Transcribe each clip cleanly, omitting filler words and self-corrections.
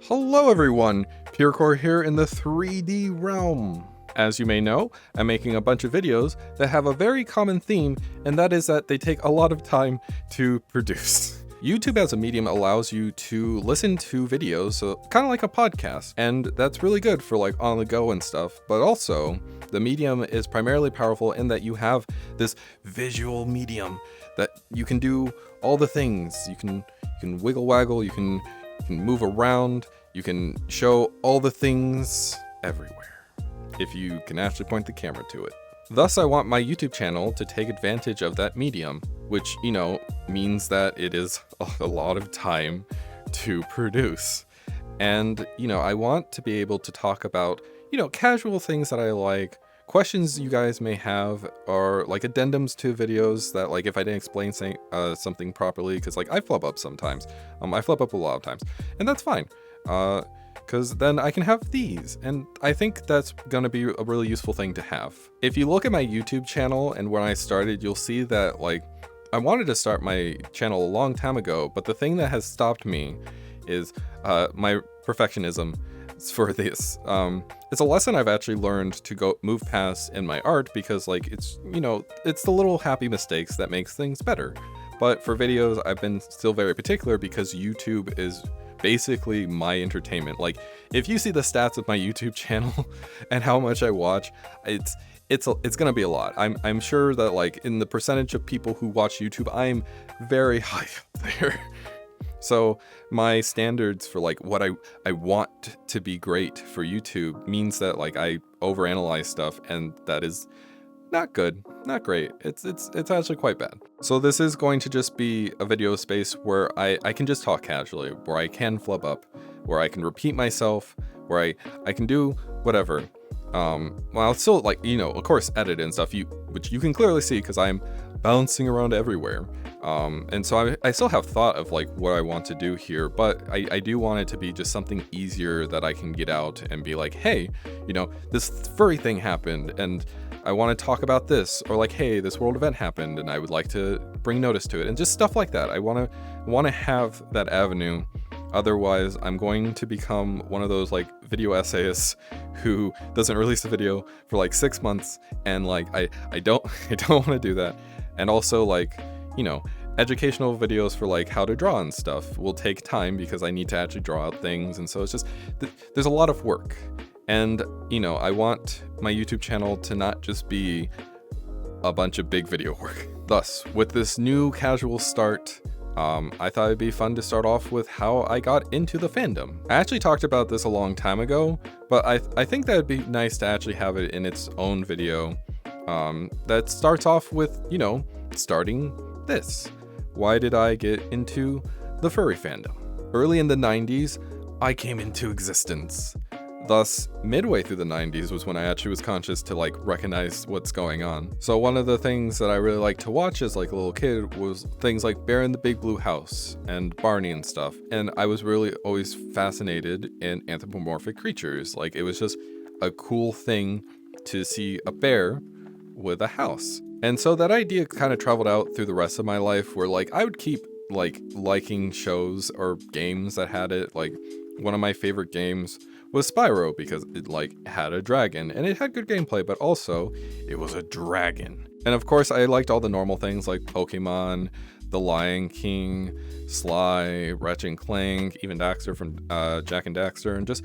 Hello everyone, Koor here in the 3D realm. As you may know, I'm making a bunch of videos that have a very common theme, and that is that they take a lot of time to produce. YouTube as a medium allows you to listen to videos, so kind of like a podcast, and that's really good for like on the go and stuff, but also the medium is primarily powerful in that you have this visual medium that you can do all the things. You can wiggle waggle, you can move around, you can show all the things everywhere, if you can actually point the camera to it. Thus, I want my YouTube channel to take advantage of that medium, which, means that it is a lot of time to produce. And, I want to be able to talk about, casual things that I like, questions you guys may have, or like addendums to videos that like if I didn't explain something properly, because like I flub up sometimes. I flub up a lot of times, and that's fine. Because then I can have these, and I think that's gonna be a really useful thing to have. If you look at my YouTube channel and when I started, you'll see that like I wanted to start my channel a long time ago, but the thing that has stopped me is my perfectionism for this. It's a lesson I've actually learned to move past in my art, because like it's the little happy mistakes that makes things better. But for videos, I've been still very particular because YouTube is basically my entertainment. Like if you see the stats of my YouTube channel and how much I watch, it's gonna be a lot. I'm sure that like in the percentage of people who watch YouTube, I'm very high up there. So my standards for like what I want to be great for YouTube means that like I overanalyze stuff, and that is not good, not great. It's actually quite bad. So this is going to just be a video space where I can just talk casually, where I can flub up, where I can repeat myself, where I can do whatever. Well, I'll still like, of course edit and stuff, which you can clearly see because I'm bouncing around everywhere. And so I still have thought of like what I want to do here, but I do want it to be just something easier that I can get out and be like, hey, this furry thing happened and I want to talk about this, or like, hey, this world event happened and I would like to bring notice to it, and just stuff like that. I want to have that avenue. Otherwise, I'm going to become one of those like video essayists who doesn't release a video for like 6 months, and like I don't want to do that. And also like, educational videos for like how to draw and stuff will take time because I need to actually draw out things, and so it's just there's a lot of work. And I want my YouTube channel to not just be a bunch of big video work. Thus, with this new casual start, I thought it'd be fun to start off with how I got into the fandom. I actually talked about this a long time ago, but I think that it'd be nice to actually have it in its own video that starts off with, starting this. Why did I get into the furry fandom? Early in the 90s, I came into existence. Thus, midway through the 90s was when I actually was conscious to like recognize what's going on. So one of the things that I really liked to watch as like a little kid was things like Bear in the Big Blue House and Barney and stuff. And I was really always fascinated in anthropomorphic creatures. Like it was just a cool thing to see a bear with a house. And so that idea kind of traveled out through the rest of my life, where like I would keep like liking shows or games that had it. Like one of my favorite games was Spyro, because it like had a dragon and it had good gameplay, but also it was a dragon. And of course I liked all the normal things like Pokemon, The Lion King, Sly, Ratchet and Clank, even Daxter from Jak and Daxter, and just,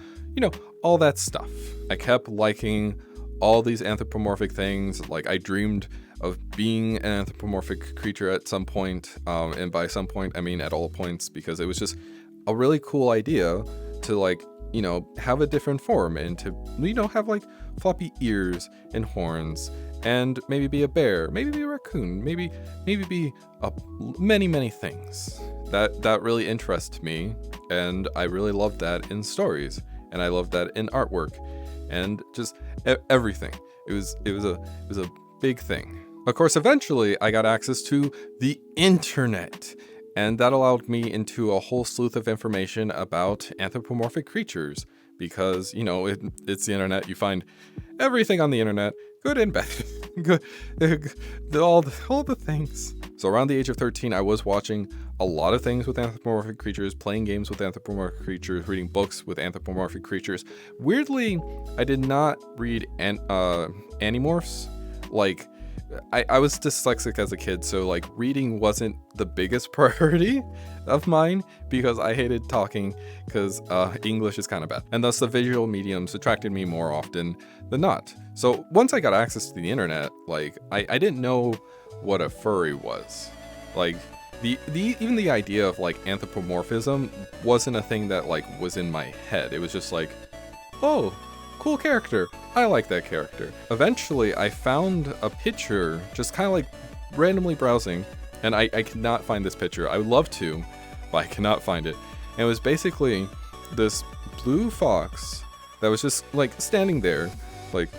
all that stuff. I kept liking all these anthropomorphic things. Like I dreamed of being an anthropomorphic creature at some point, and by some point I mean at all points, because it was just a really cool idea to like, have a different form and to, have like floppy ears and horns, and maybe be a bear, maybe be a raccoon, maybe be many things. That really interests me, and I really love that in stories, and I love that in artwork, and just everything. It was a big thing. Of course, eventually I got access to the internet, and that allowed me into a whole sleuth of information about anthropomorphic creatures, because, it's the internet. You find everything on the internet, good and bad, good, all the things. So around the age of 13, I was watching a lot of things with anthropomorphic creatures, playing games with anthropomorphic creatures, reading books with anthropomorphic creatures. Weirdly, I did not read Animorphs. Like, I was dyslexic as a kid, so like reading wasn't the biggest priority of mine because I hated talking because English is kind of bad. And thus the visual mediums attracted me more often than not. So once I got access to the internet, like I didn't know what a furry was. Like even the idea of like anthropomorphism wasn't a thing that like was in my head. It was just like, oh, cool character. I like that character. Eventually, I found a picture, just kind of like randomly browsing, and I cannot find this picture. I would love to, but I cannot find it. And it was basically this blue fox that was just like standing there, like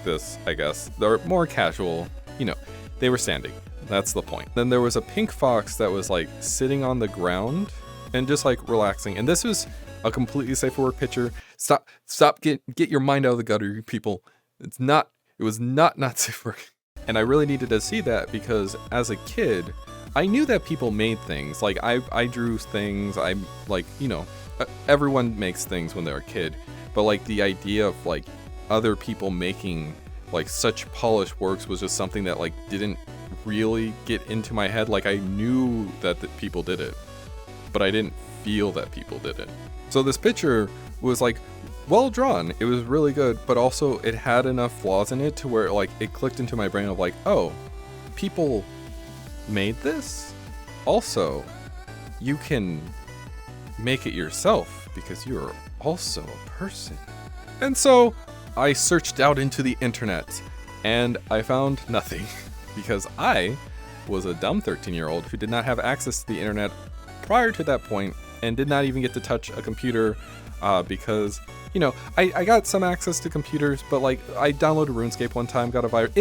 this, I guess. They're more casual, you know, they were standing. That's the point. Then there was a pink fox that was like sitting on the ground and just like relaxing. And this was a completely safe for work picture. Stop, get your mind out of the gutter, you people. It was not safe for work. And I really needed to see that because as a kid, I knew that people made things. Like I drew things. I'm like, you know, everyone makes things when they're a kid, but like the idea of like other people making like such polished works was just something that like didn't really get into my head. Like I knew that people did it, but I didn't feel that people did it. So this picture was like well drawn. It was really good, but also it had enough flaws in it to where like it clicked into my brain of like, oh, people made this? Also, you can make it yourself because you're also a person. And so I searched out into the internet and I found nothing because I was a dumb 13-year-old who did not have access to the internet prior to that point and did not even get to touch a computer because, you know, I got some access to computers, but like I downloaded RuneScape one time, got a virus.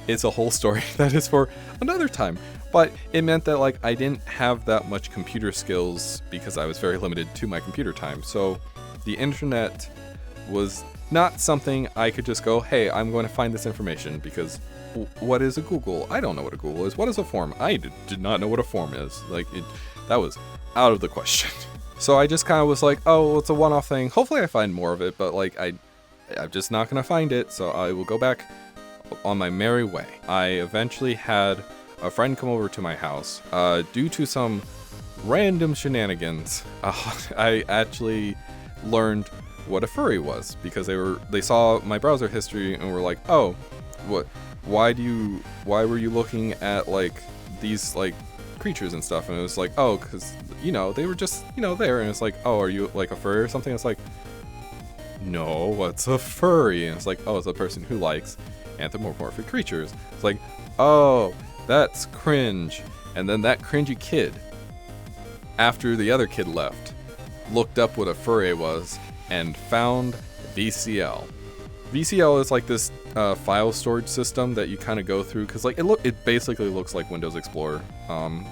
It's a whole story that is for another time. But it meant that like I didn't have that much computer skills because I was very limited to my computer time. So the internet was not something I could just go, hey, I'm going to find this information because what is a Google? I don't know what a Google is. What is a form? I did not know what a form is. Like that was out of the question. So I just kind of was like, oh, well, it's a one-off thing. Hopefully I find more of it, but like I'm just not going to find it. So I will go back on my merry way. I eventually had a friend come over to my house. Due to some random shenanigans, I actually learned what a furry was because they saw my browser history and were like, oh, what? Why were you looking at like these like creatures and stuff? And it was like, oh, because you know they were just, you know, there. And it's like, oh, are you like a furry or something? It's like, no, what's a furry? And it's like, oh, it's a person who likes anthropomorphic creatures. It's like, oh, that's cringe. And then that cringy kid, after the other kid left, looked up what a furry was and found VCL. VCL is like this file storage system that you kind of go through because like it basically looks like Windows Explorer,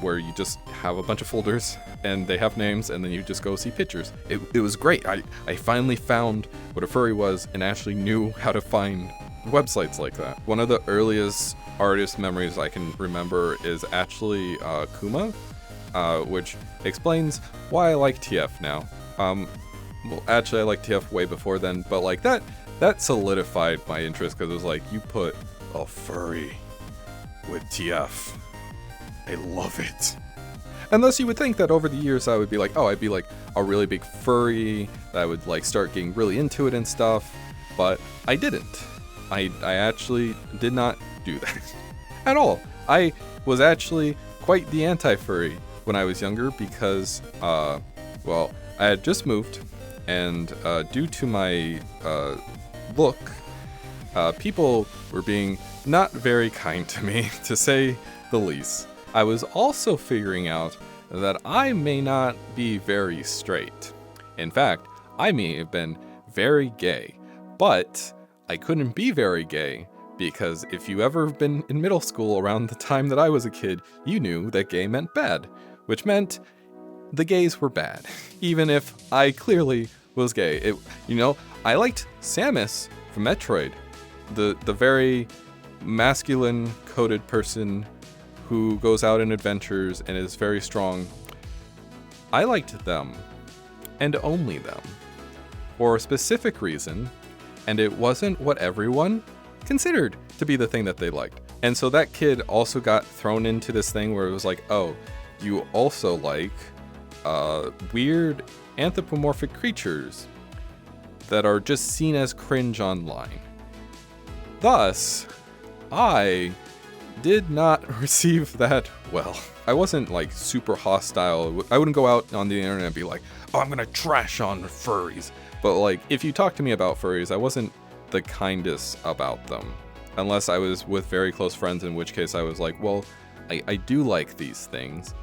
where you just have a bunch of folders and they have names and then you just go see pictures. It was great. I finally found what a furry was and actually knew how to find websites like that. One of the earliest artist memories I can remember is actually Kuma, which explains why I like TF now. Well, actually I liked TF way before then, but like that solidified my interest because it was like, you put a furry with TF. I love it. Unless you would think that over the years I would be like, oh, I'd be like a really big furry, that I would like start getting really into it and stuff, but I didn't. I actually did not do that at all. I was actually quite the anti-furry when I was younger because, well, I had just moved and due to my look, people were being not very kind to me, to say the least. I was also figuring out that I may not be very straight. In fact, I may have been very gay, but I couldn't be very gay because if you ever been in middle school around the time that I was a kid, you knew that gay meant bad, which meant the gays were bad, even if I clearly was gay. I liked Samus from Metroid, the very masculine coded person who goes out in adventures and is very strong. I liked them, and only them, for a specific reason, and it wasn't what everyone considered to be the thing that they liked. And so that kid also got thrown into this thing where it was like, oh, you also like weird anthropomorphic creatures that are just seen as cringe online. Thus, I did not receive that well. I wasn't like super hostile. I wouldn't go out on the internet and be like, oh, I'm gonna trash on furries. But like, if you talk to me about furries, I wasn't the kindest about them. Unless I was with very close friends, in which case I was like, well, I do like these things.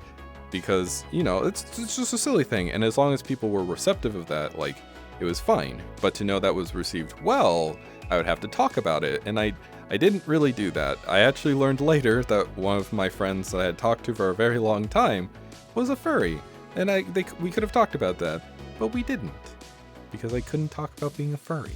Because, you know, it's just a silly thing. And as long as people were receptive of that, like, it was fine. But to know that was received well, I would have to talk about it. And I didn't really do that. I actually learned later that one of my friends that I had talked to for a very long time was a furry. And we could have talked about that, but we didn't. Because I couldn't talk about being a furry.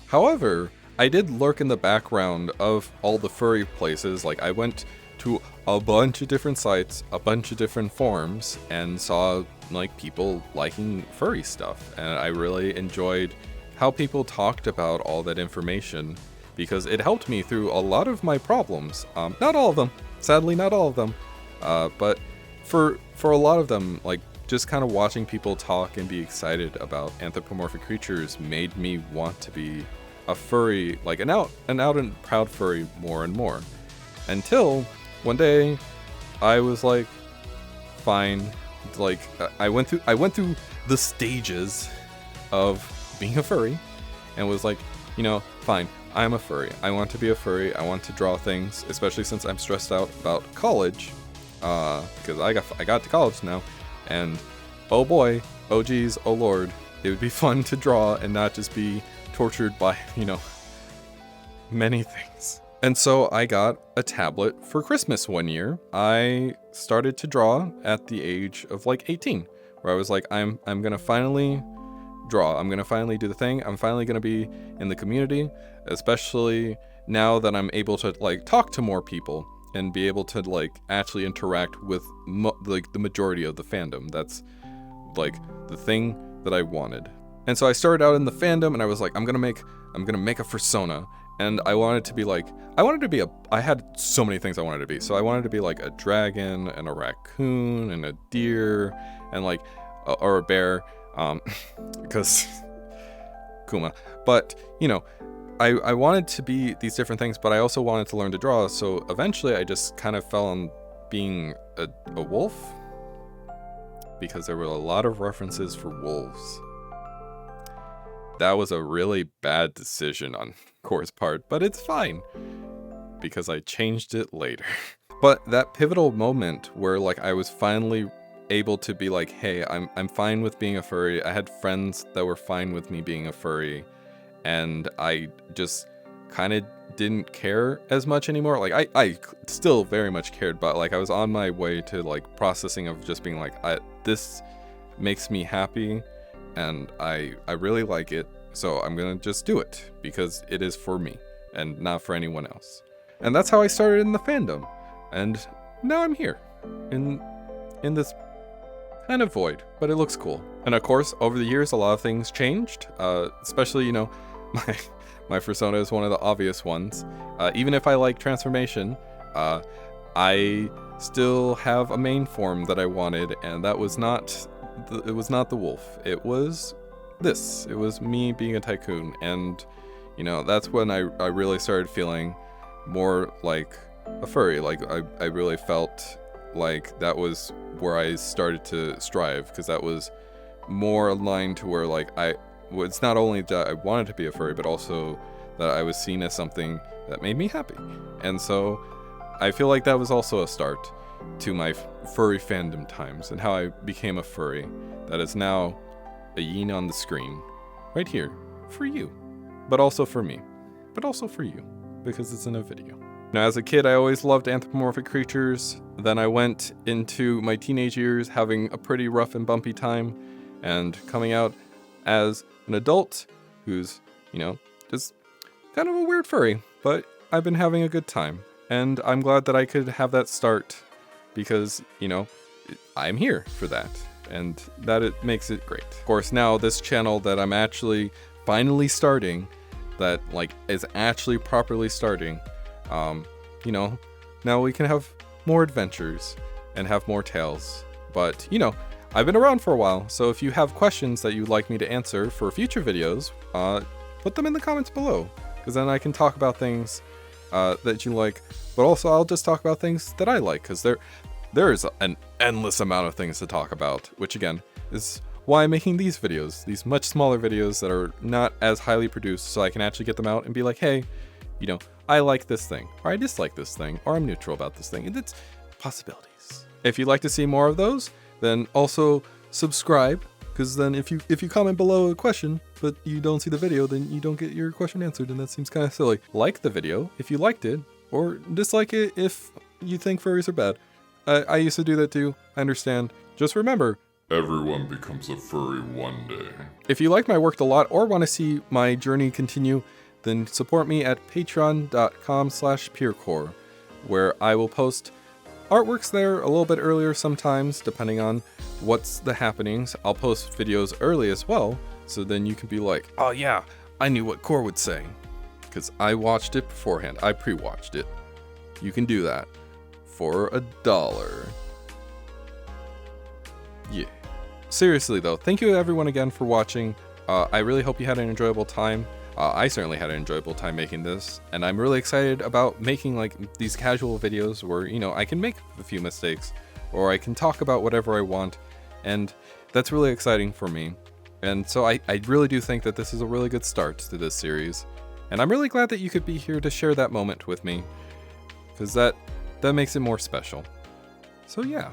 However, I did lurk in the background of all the furry places. Like, I went to a bunch of different sites, a bunch of different forums, and saw like people liking furry stuff. And I really enjoyed how people talked about all that information, because it helped me through a lot of my problems. Not all of them, sadly, not all of them. But for a lot of them, like, just kind of watching people talk and be excited about anthropomorphic creatures made me want to be a furry, like an out and proud furry more and more. Until one day I was like, fine. Like, I went through the stages of being a furry and was like, you know, fine, I'm a furry. I want to be a furry. I want to draw things, especially since I'm stressed out about college, because I got to college now, and oh boy, oh geez, oh lord, it would be fun to draw and not just be tortured by, you know, many things. And so I got a tablet for Christmas one year. I started to draw at the age of like 18, where I was like, I'm gonna finally draw. I'm gonna finally do the thing. I'm finally gonna be in the community, especially now that I'm able to like talk to more people and be able to like actually interact with like the majority of the fandom. That's like the thing that I wanted. And so I started out in the fandom, and I was like, I'm gonna make a fursona. And I wanted to be like, I had so many things I wanted to be. So I wanted to be like a dragon and a raccoon and a deer and like, or a bear, because Kuma. But, you know, I wanted to be these different things, but I also wanted to learn to draw. So eventually I just kind of fell on being a wolf, because there were a lot of references for wolves. That was a really bad decision on Koor's part, but it's fine, because I changed it later. But that pivotal moment where like I was finally able to be like, hey, I'm fine with being a furry. I had friends that were fine with me being a furry, and I just kind of didn't care as much anymore. Like I still very much cared, but like I was on my way to like processing of just being like, this makes me happy, and I really like it, so I'm gonna just do it because it is for me and not for anyone else. And that's how I started in the fandom, and now I'm here in this kind of void, but it looks cool. And of course, over the years, a lot of things changed, especially, you know, my persona is one of the obvious ones. Even if I like transformation, I still have a main form that I wanted, and that was not it was not the wolf. It was this. It was me being a tycoon, and you know, that's when I really started feeling more like a furry. Like I really felt like that was where I started to strive, because that was more aligned to where like it's not only that I wanted to be a furry, but also that I was seen as something that made me happy. And so I feel like that was also a start to my furry fandom times, and how I became a furry that is now a yin on the screen right here for you, but also for me, but also for you, because it's in a video. Now, as a kid, I always loved anthropomorphic creatures. Then I went into my teenage years having a pretty rough and bumpy time, and coming out as an adult who's, you know, just kind of a weird furry, but I've been having a good time. And I'm glad that I could have that start because, I'm here for that. And that it makes it great. Of course, now this channel that I'm actually finally starting, that is actually properly starting, now we can have more adventures and have more tales. But, I've been around for a while, so if you have questions that you'd like me to answer for future videos, put them in the comments below, because then I can talk about things that you like, but also I'll just talk about things that I like, because there is an endless amount of things to talk about, which again is why I'm making these videos, these much smaller videos that are not as highly produced, so I can actually get them out and be like, hey, I like this thing, or I dislike this thing, or I'm neutral about this thing, and it's possibilities. If you'd like to see more of those, then also subscribe, because then if you comment below a question, but you don't see the video, then you don't get your question answered, and that seems kind of silly. Like the video if you liked it, or dislike it if you think furries are bad. I used to do that too, I understand. Just remember, everyone becomes a furry one day. If you like my work a lot or want to see my journey continue, then support me at patreon.com/peercore, where I will post artworks there a little bit earlier sometimes, depending on what's the happenings. I'll post videos early as well, so then you can be like, oh yeah, I knew what Koor would say, because I watched it beforehand. I pre-watched it. You can do that for $1. Yeah. Seriously though, thank you everyone again for watching. I really hope you had an enjoyable time. I certainly had an enjoyable time making this, and I'm really excited about making these casual videos where, I can make a few mistakes, or I can talk about whatever I want, and that's really exciting for me. And so I really do think that this is a really good start to this series, and I'm really glad that you could be here to share that moment with me, because that makes it more special. So yeah,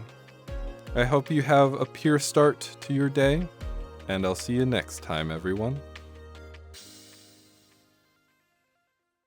I hope you have a pure start to your day, and I'll see you next time, everyone.